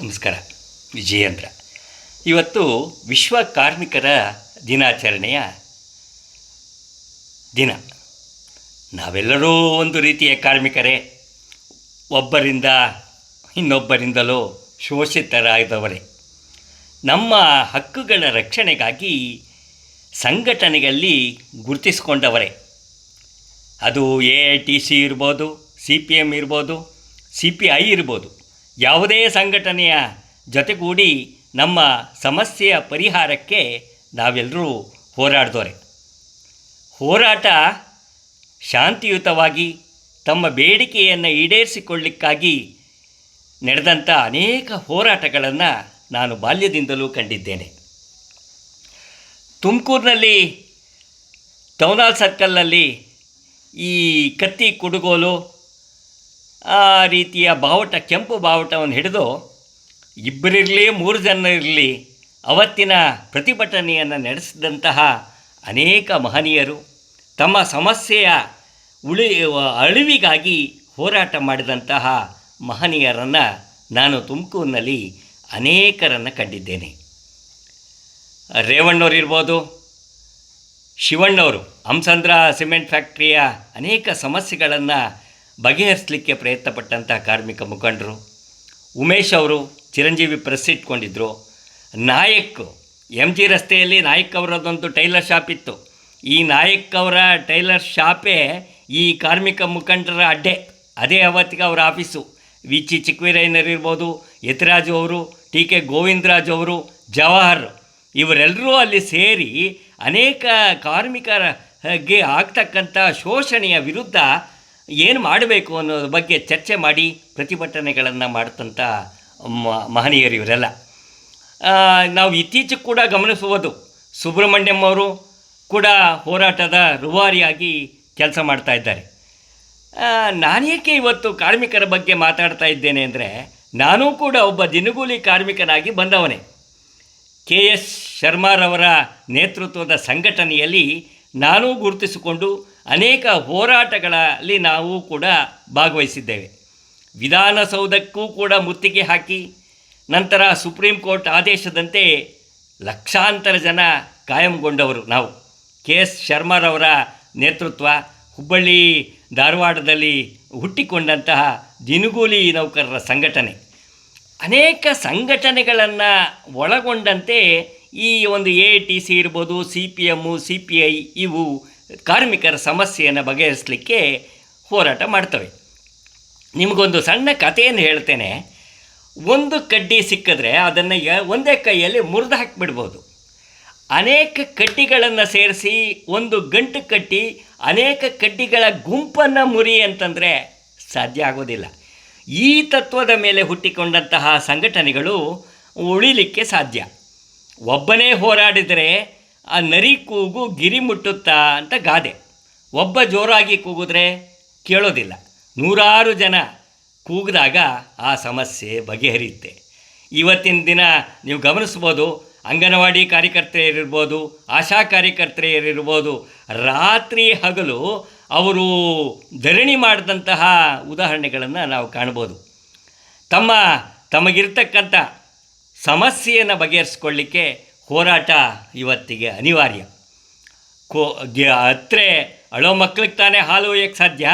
ನಮಸ್ಕಾರ. ವಿಜಯೇಂದ್ರ. ಇವತ್ತು ವಿಶ್ವ ಕಾರ್ಮಿಕರ ದಿನಾಚರಣೆಯ ದಿನ. ನಾವೆಲ್ಲರೂ ಒಂದು ರೀತಿಯ ಕಾರ್ಮಿಕರೇ. ಒಬ್ಬರಿಂದ ಇನ್ನೊಬ್ಬರಿಂದಲೂ ಶೋಷಿತರಾದವರೇ. ನಮ್ಮ ಹಕ್ಕುಗಳ ರಕ್ಷಣೆಗಾಗಿ ಸಂಘಟನೆಗಳಲ್ಲಿ ಗುರುತಿಸಿಕೊಂಡವರೇ. ಅದು AITC ಇರ್ಬೋದು, CPM ಇರ್ಬೋದು, CPI ಇರ್ಬೋದು. ಯಾವುದೇ ಸಂಘಟನೆಯ ಜೊತೆಗೂಡಿ ನಮ್ಮ ಸಮಸ್ಯೆಯ ಪರಿಹಾರಕ್ಕೆ ನಾವೆಲ್ಲರೂ ಹೋರಾಡಿದವರೆ. ಹೋರಾಟ ಶಾಂತಿಯುತವಾಗಿ ತಮ್ಮ ಬೇಡಿಕೆಯನ್ನು ಈಡೇರಿಸಿಕೊಳ್ಳಿಕ್ಕಾಗಿ ನಡೆದಂಥ ಅನೇಕ ಹೋರಾಟಗಳನ್ನು ನಾನು ಬಾಲ್ಯದಿಂದಲೂ ಕಂಡಿದ್ದೇನೆ. ತುಮಕೂರಿನಲ್ಲಿ ಟೌನ್ ಹಾಲ್ ಸರ್ಕಲ್ನಲ್ಲಿ ಈ ಕತ್ತಿ ಕುಡುಗೋಲು ಆ ರೀತಿಯ ಬಾವುಟ, ಕೆಂಪು ಬಾವುಟವನ್ನು ಹಿಡಿದು ಇಬ್ಬರಿರಲಿ 3 ಜನ ಇರಲಿ ಅವತ್ತಿನ ಪ್ರತಿಭಟನೆಯನ್ನು ನಡೆಸಿದಂತಹ ಅನೇಕ ಮಹನೀಯರು ತಮ್ಮ ಸಮಸ್ಯೆಯ ಅಳಿವಿಗಾಗಿ ಹೋರಾಟ ಮಾಡಿದಂತಹ ಮಹನೀಯರನ್ನು ನಾನು ತುಮಕೂರಿನಲ್ಲಿ ಅನೇಕರನ್ನು ಕಂಡಿದ್ದೇನೆ. ರೇವಣ್ಣವ್ರು ಇರ್ಬೋದು, ಶಿವಣ್ಣವರು ಹಂಸಂದ್ರ ಸಿಮೆಂಟ್ ಫ್ಯಾಕ್ಟ್ರಿಯ ಅನೇಕ ಸಮಸ್ಯೆಗಳನ್ನು ಬಗೆಹರಿಸಲಿಕ್ಕೆ ಪ್ರಯತ್ನಪಟ್ಟಂಥ ಕಾರ್ಮಿಕ ಮುಖಂಡರು. ಉಮೇಶ್ ಅವರು ಚಿರಂಜೀವಿ ಪ್ರೆಸ್ ಇಟ್ಕೊಂಡಿದ್ದರು. ನಾಯಕ್ MG ರಸ್ತೆಯಲ್ಲಿ ನಾಯಕ್ ಅವರದೊಂದು ಟೈಲರ್ ಶಾಪ್ ಇತ್ತು. ಈ ನಾಯಕ್ ಅವರ ಟೈಲರ್ ಶಾಪೇ ಈ ಕಾರ್ಮಿಕ ಮುಖಂಡರ ಅಡ್ಡೆ. ಅದೇ ಅವತ್ತಿಗೆ ಅವರ ಆಫೀಸು. VC ಚಿಕ್ಕವೀರಯ್ಯನವರು ಇರ್ಬೋದು, ಯತಿರಾಜು ಅವರು, TK ಗೋವಿಂದರಾಜು ಅವರು, ಜವಾಹರ್ ಇವರೆಲ್ಲರೂ ಅಲ್ಲಿ ಸೇರಿ ಅನೇಕ ಕಾರ್ಮಿಕರಿಗೆ ಆಗ್ತಕ್ಕಂಥ ಶೋಷಣೆಯ ವಿರುದ್ಧ ಏನು ಮಾಡಬೇಕು ಅನ್ನೋದ್ರ ಬಗ್ಗೆ ಚರ್ಚೆ ಮಾಡಿ ಪ್ರತಿಭಟನೆಗಳನ್ನು ಮಾಡ್ತಂಥ ಮಹನೀಯರು ಇವರೆಲ್ಲ. ನಾವು ಇತ್ತೀಚೆಗೆ ಕೂಡ ಗಮನಿಸುವುದು, ಸುಬ್ರಹ್ಮಣ್ಯಂ ಅವರು ಕೂಡ ಹೋರಾಟದ ರೂವಾರಿಯಾಗಿ ಕೆಲಸ ಮಾಡ್ತಾ ಇದ್ದಾರೆ. ನಾನೇಕೆ ಇವತ್ತು ಕಾರ್ಮಿಕರ ಬಗ್ಗೆ ಮಾತಾಡ್ತಾ ಇದ್ದೇನೆ ಅಂದರೆ, ನಾನೂ ಕೂಡ ಒಬ್ಬ ದಿನಗೂಲಿ ಕಾರ್ಮಿಕನಾಗಿ ಬಂದವನೇ. KS ಶರ್ಮಾರವರ ನೇತೃತ್ವದ ಸಂಘಟನೆಯಲ್ಲಿ ನಾನೂ ಗುರುತಿಸಿಕೊಂಡು ಅನೇಕ ಹೋರಾಟಗಳಲ್ಲಿ ನಾವು ಕೂಡ ಭಾಗವಹಿಸಿದ್ದೇವೆ. ವಿಧಾನಸೌಧಕ್ಕೂ ಕೂಡ ಮುತ್ತಿಗೆ ಹಾಕಿ ನಂತರ ಸುಪ್ರೀಂ ಕೋರ್ಟ್ ಆದೇಶದಂತೆ ಲಕ್ಷಾಂತರ ಜನ ಕಾಯಂಗೊಂಡವರು ನಾವು. KS ಶರ್ಮಾರವರ ನೇತೃತ್ವ, ಹುಬ್ಬಳ್ಳಿ ಧಾರವಾಡದಲ್ಲಿ ಹುಟ್ಟಿಕೊಂಡಂತಹ ದಿನಗೂಲಿ ನೌಕರರ ಸಂಘಟನೆ, ಅನೇಕ ಸಂಘಟನೆಗಳನ್ನು ಒಳಗೊಂಡಂತೆ ಈ ಒಂದು AITC ಇರ್ಬೋದು, CPM, CPI ಇವು ಕಾರ್ಮಿಕರ ಸಮಸ್ಯೆಯನ್ನು ಬಗೆಹರಿಸಲಿಕ್ಕೆ ಹೋರಾಟ ಮಾಡ್ತವೆ. ನಿಮಗೊಂದು ಸಣ್ಣ ಕಥೆಯನ್ನು ಹೇಳ್ತೇನೆ. ಒಂದು ಕಡ್ಡಿ ಸಿಕ್ಕಿದ್ರೆ ಅದನ್ನು ಒಂದೇ ಕೈಯಲ್ಲಿ ಮುರಿದು ಹಾಕಿಬಿಡ್ಬೋದು. ಅನೇಕ ಕಡ್ಡಿಗಳನ್ನು ಸೇರಿಸಿ ಒಂದು ಗಂಟು ಕಟ್ಟಿ ಅನೇಕ ಕಡ್ಡಿಗಳ ಗುಂಪನ್ನು ಮುರಿ ಅಂತಂದರೆ ಸಾಧ್ಯ ಆಗೋದಿಲ್ಲ. ಈ ತತ್ವದ ಮೇಲೆ ಹುಟ್ಟಿಕೊಂಡಂತಹ ಸಂಘಟನೆಗಳು ಉಳಿಲಿಕ್ಕೆ ಸಾಧ್ಯ. ಒಬ್ಬನೇ ಹೋರಾಡಿದರೆ ಆ ನರಿ ಕೂಗು ಗಿರಿ ಮುಟ್ಟುತ್ತಾ ಅಂತ ಗಾದೆ. ಒಬ್ಬ ಜೋರಾಗಿ ಕೂಗಿದ್ರೆ ಕೇಳೋದಿಲ್ಲ. 100 ಜನ ಕೂಗಿದಾಗ ಆ ಸಮಸ್ಯೆ ಬಗೆಹರಿಯುತ್ತೆ. ಇವತ್ತಿನ ದಿನ ನೀವು ಗಮನಿಸ್ಬೋದು, ಅಂಗನವಾಡಿ ಕಾರ್ಯಕರ್ತೆಯರಿರ್ಬೋದು, ಆಶಾ ಕಾರ್ಯಕರ್ತೆಯರಿರ್ಬೋದು, ರಾತ್ರಿ ಹಗಲು ಅವರು ಧರಣಿ ಮಾಡಿದಂತಹ ಉದಾಹರಣೆಗಳನ್ನು ನಾವು ಕಾಣ್ಬೋದು. ತಮಗಿರ್ತಕ್ಕಂಥ ಸಮಸ್ಯೆಯನ್ನು ಬಗೆಹರಿಸ್ಕೊಳ್ಳಿಕ್ಕೆ ಹೋರಾಟ ಇವತ್ತಿಗೆ ಅನಿವಾರ್ಯ. ಹತ್ರ ಅಳೋ ಮಕ್ಳಿಗೆ ತಾನೇ ಹಾಲು ಒಯ್ಯಕ್ಕೆ ಸಾಧ್ಯ,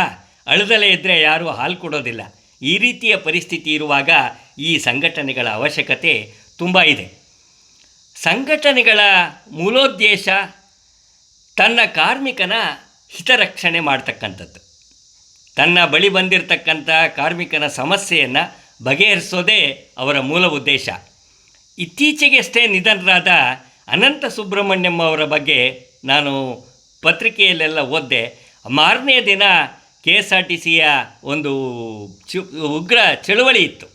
ಅಳದಲೇ ಇದ್ದರೆ ಯಾರೂ ಹಾಲು ಕೊಡೋದಿಲ್ಲ. ಈ ರೀತಿಯ ಪರಿಸ್ಥಿತಿ ಇರುವಾಗ ಈ ಸಂಘಟನೆಗಳ ಅವಶ್ಯಕತೆ ತುಂಬ ಇದೆ. ಸಂಘಟನೆಗಳ ಮೂಲೋದ್ದೇಶ ತನ್ನ ಕಾರ್ಮಿಕನ ಹಿತರಕ್ಷಣೆ ಮಾಡ್ತಕ್ಕಂಥದ್ದು. ತನ್ನ ಬಳಿ ಬಂದಿರತಕ್ಕಂಥ ಕಾರ್ಮಿಕನ ಸಮಸ್ಯೆಯನ್ನು ಬಗೆಹರಿಸೋದೇ ಅವರ ಮೂಲ ಉದ್ದೇಶ. ಇತ್ತೀಚೆಗಷ್ಟೇ ನಿಧನರಾದ ಅನಂತ ಸುಬ್ರಹ್ಮಣ್ಯಂ ಅವರ ಬಗ್ಗೆ ನಾನು ಪತ್ರಿಕೆಯಲ್ಲೆಲ್ಲ ಓದಿದೆ. ಮಾರನೇ ದಿನ KSRTCಯ ಒಂದು ಉಗ್ರ ಚಳುವಳಿ ಇತ್ತು.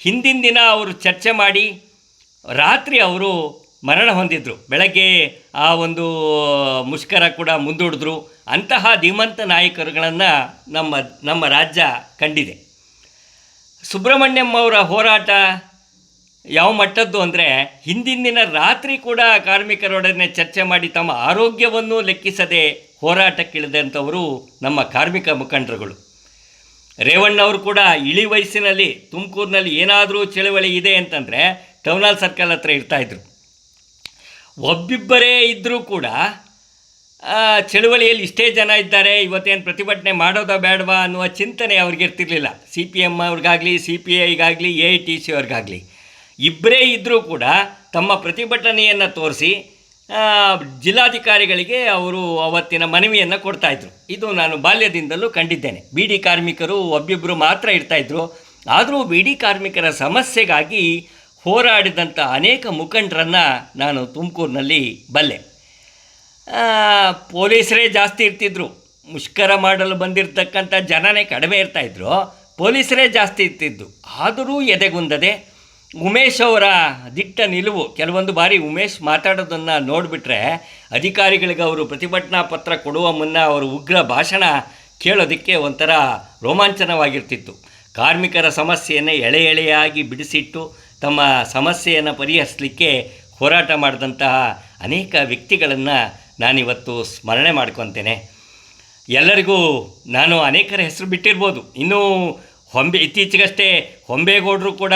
ಹಿಂದಿನ ದಿನ ಅವರು ಚರ್ಚೆ ಮಾಡಿ ರಾತ್ರಿ ಅವರು ಮರಣ ಹೊಂದಿದ್ರು. ಬೆಳಗ್ಗೆ ಆ ಒಂದು ಮುಷ್ಕರ ಕೂಡ ಮುಂದೂಡಿದ್ರು. ಅಂತಹ ಧೀಮಂತ ನಾಯಕರುಗಳನ್ನು ನಮ್ಮ ರಾಜ್ಯ ಕಂಡಿದೆ. ಸುಬ್ರಹ್ಮಣ್ಯಂ ಅವರ ಹೋರಾಟ ಯಾವ ಮಟ್ಟದ್ದು ಅಂದರೆ, ಹಿಂದಿನ ದಿನ ರಾತ್ರಿ ಕೂಡ ಕಾರ್ಮಿಕರೊಡನೆ ಚರ್ಚೆ ಮಾಡಿ ತಮ್ಮ ಆರೋಗ್ಯವನ್ನು ಲೆಕ್ಕಿಸದೆ ಹೋರಾಟಕ್ಕಿಳಿದಂಥವರು ನಮ್ಮ ಕಾರ್ಮಿಕ ಮುಖಂಡರುಗಳು. ರೇವಣ್ಣವರು ಕೂಡ ಇಳಿ ವಯಸ್ಸಿನಲ್ಲಿ ತುಮಕೂರಿನಲ್ಲಿ ಏನಾದರೂ ಚಳವಳಿ ಇದೆ ಅಂತಂದರೆ ಟೌನ್ ಹಾಲ್ ಸರ್ಕಲ್ ಹತ್ರ ಇರ್ತಾಯಿದ್ರು. ಒಬ್ಬಿಬ್ಬರೇ ಇದ್ದರೂ ಕೂಡ ಚಳುವಳಿಯಲ್ಲಿ ಇಷ್ಟೇ ಜನ ಇದ್ದಾರೆ, ಇವತ್ತೇನು ಪ್ರತಿಭಟನೆ ಮಾಡೋದೋ ಬೇಡವಾ ಅನ್ನುವ ಚಿಂತನೆ ಅವ್ರಿಗಿರ್ತಿರ್ಲಿಲ್ಲ. CPM ಅವ್ರಿಗಾಗಲಿ, CPIಗಾಗಲಿ, AITC ಅವ್ರಿಗಾಗಲಿ ಇಬ್ಬರೇ ಇದ್ದರೂ ಕೂಡ ತಮ್ಮ ಪ್ರತಿಭಟನೆಯನ್ನು ತೋರಿಸಿ ಜಿಲ್ಲಾಧಿಕಾರಿಗಳಿಗೆ ಅವರು ಅವತ್ತಿನ ಮನವಿಯನ್ನು ಕೊಡ್ತಾಯಿದ್ರು. ಇದು ನಾನು ಬಾಲ್ಯದಿಂದಲೂ ಕಂಡಿದ್ದೇನೆ. ಬೀಡಿ ಕಾರ್ಮಿಕರು ಒಬ್ಬಿಬ್ಬರು ಮಾತ್ರ ಇರ್ತಾಯಿದ್ರು. ಆದರೂ ಬೀಡಿ ಕಾರ್ಮಿಕರ ಸಮಸ್ಯೆಗಾಗಿ ಹೋರಾಡಿದಂಥ ಅನೇಕ ಮುಖಂಡರನ್ನು ನಾನು ತುಮಕೂರಿನಲ್ಲಿ ಬಲ್ಲೆ. ಪೊಲೀಸರೇ ಜಾಸ್ತಿ ಇರ್ತಿದ್ರು. ಮುಷ್ಕರ ಮಾಡಲು ಬಂದಿರತಕ್ಕಂಥ ಜನನೇ ಕಡಿಮೆ ಇರ್ತಾಯಿದ್ರು, ಪೊಲೀಸರೇ ಜಾಸ್ತಿ ಇರ್ತಿದ್ದು. ಆದರೂ ಎದೆಗುಂದದೆ ಉಮೇಶ್ ಅವರ ದಿಟ್ಟ ನಿಲುವು, ಕೆಲವೊಂದು ಬಾರಿ ಉಮೇಶ್ ಮಾತಾಡೋದನ್ನು ನೋಡಿಬಿಟ್ರೆ ಅಧಿಕಾರಿಗಳಿಗೆ ಅವರು ಪ್ರತಿಭಟನಾ ಪತ್ರ ಕೊಡುವ ಮುನ್ನ ಅವರು ಉಗ್ರ ಭಾಷಣ ಕೇಳೋದಕ್ಕೆ ಒಂಥರ ರೋಮಾಂಚನವಾಗಿರ್ತಿತ್ತು. ಕಾರ್ಮಿಕರ ಸಮಸ್ಯೆಯನ್ನು ಎಳೆ ಎಳೆಯಾಗಿ ಬಿಡಿಸಿಟ್ಟು ತಮ್ಮ ಸಮಸ್ಯೆಯನ್ನು ಪರಿಹರಿಸಲಿಕ್ಕೆ ಹೋರಾಟ ಮಾಡಿದಂತಹ ಅನೇಕ ವ್ಯಕ್ತಿಗಳನ್ನು ನಾನಿವತ್ತು ಸ್ಮರಣೆ ಮಾಡ್ಕೊತೇನೆ. ಎಲ್ಲರಿಗೂ ನಾನು ಅನೇಕರ ಹೆಸರು ಬಿಟ್ಟಿರ್ಬೋದು. ಇನ್ನೂ ಇತ್ತೀಚೆಗಷ್ಟೇ ಹೊಂಬೇಗೌಡರು ಕೂಡ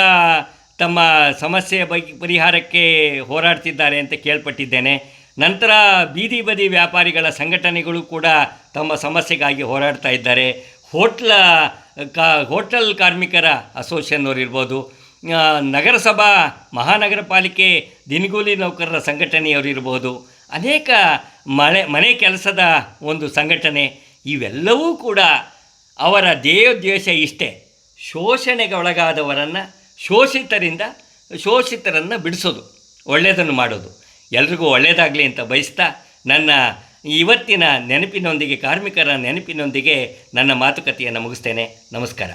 ತಮ್ಮ ಸಮಸ್ಯೆಯ ಬಗ್ಗೆ ಪರಿಹಾರಕ್ಕೆ ಹೋರಾಡ್ತಿದ್ದಾರೆ ಅಂತ ಕೇಳ್ಪಟ್ಟಿದ್ದೇನೆ. ನಂತರ ಬೀದಿ ಬದಿ ವ್ಯಾಪಾರಿಗಳ ಸಂಘಟನೆಗಳು ಕೂಡ ತಮ್ಮ ಸಮಸ್ಯೆಗಾಗಿ ಹೋರಾಡ್ತಾ ಇದ್ದಾರೆ. ಹೋಟೆಲ್ ಕಾರ್ಮಿಕರ ಅಸೋಸಿಯೇಷನ್ ಅವರು ಇರ್ಬೋದು, ನಗರಸಭಾ ಮಹಾನಗರ ಪಾಲಿಕೆ ದಿನಗೂಲಿ ನೌಕರರ ಸಂಘಟನೆಯವರು ಇರ್ಬೋದು, ಅನೇಕ ಮನೆ ಕೆಲಸದ ಒಂದು ಸಂಘಟನೆ, ಇವೆಲ್ಲವೂ ಕೂಡ ಅವರ ಧ್ಯೇಯೋದ್ದೇಶ ಇಷ್ಟೇ: ಶೋಷಣೆಗೆ ಒಳಗಾದವರನ್ನು ಶೋಷಿತರನ್ನು ಬಿಡಿಸೋದು, ಒಳ್ಳೆಯದನ್ನು ಮಾಡೋದು. ಎಲ್ರಿಗೂ ಒಳ್ಳೆಯದಾಗಲಿ ಅಂತ ಬಯಸ್ತಾ ನನ್ನ ಇವತ್ತಿನ ನೆನಪಿನೊಂದಿಗೆ, ಕಾರ್ಮಿಕರ ನೆನಪಿನೊಂದಿಗೆ ನನ್ನ ಮಾತುಕತೆಯನ್ನು ಮುಗಿಸ್ತೇನೆ. ನಮಸ್ಕಾರ.